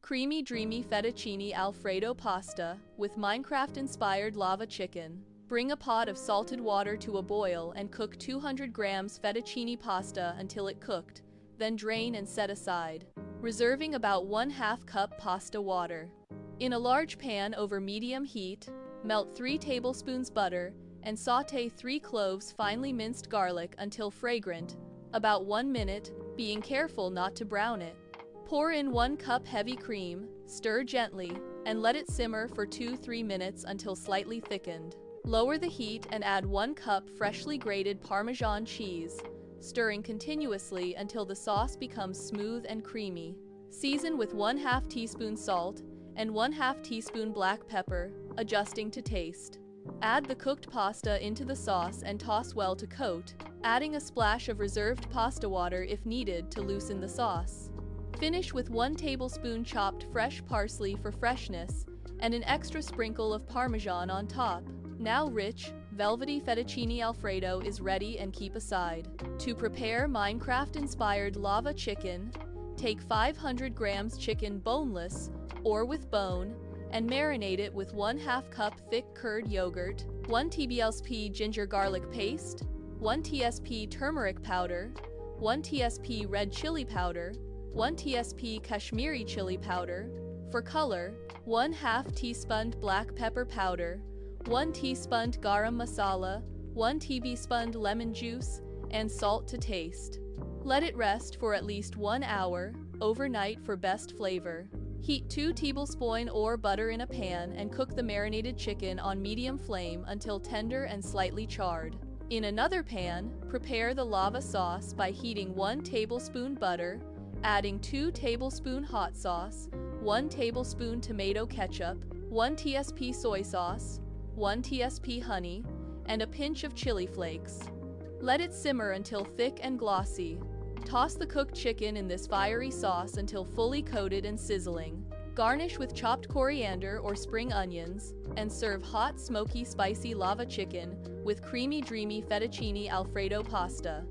Creamy Dreamy Fettuccine Alfredo pasta with Minecraft-inspired lava chicken. Bring a pot of salted water to a boil and cook 200 grams fettuccine pasta until it cooked, then drain and set aside, reserving about 1/2 cup pasta water. In a large pan over medium heat, melt 3 tablespoons butter and sauté 3 cloves finely minced garlic until fragrant, about 1 minute, being careful not to brown it. Pour in 1 cup heavy cream, stir gently, and let it simmer for 2–3 minutes until slightly thickened. Lower the heat and add 1 cup freshly grated Parmesan cheese, stirring continuously until the sauce becomes smooth and creamy. Season with 1/2 teaspoon salt and 1/2 teaspoon black pepper, adjusting to taste. Add the cooked pasta into the sauce and toss well to coat, adding a splash of reserved pasta water if needed to loosen the sauce. Finish with 1 tablespoon chopped fresh parsley for freshness and an extra sprinkle of Parmesan on top. Now rich, velvety fettuccine Alfredo is ready and keep aside. To prepare Minecraft-inspired lava chicken, take 500 grams chicken boneless or with bone and marinate it with 1/2 cup thick curd yogurt, 1 tablespoon ginger garlic paste, 1 teaspoon turmeric powder, 1 teaspoon red chili powder, 1 teaspoon Kashmiri chili powder. For color, 1/2 teaspoon black pepper powder, 1 teaspoon garam masala, 1 teaspoon lemon juice, and salt to taste. Let it rest for at least 1 hour, overnight for best flavor. Heat 2 tablespoons or butter in a pan and cook the marinated chicken on medium flame until tender and slightly charred. In another pan, prepare the lava sauce by heating 1 tablespoon butter, adding 2 tablespoons hot sauce, 1 tablespoon tomato ketchup, 1 teaspoon soy sauce, 1 teaspoon honey, and a pinch of chili flakes. Let it simmer until thick and glossy. Toss the cooked chicken in this fiery sauce until fully coated and sizzling. Garnish with chopped coriander or spring onions, and serve hot, smoky, spicy lava chicken with creamy, dreamy fettuccine Alfredo pasta.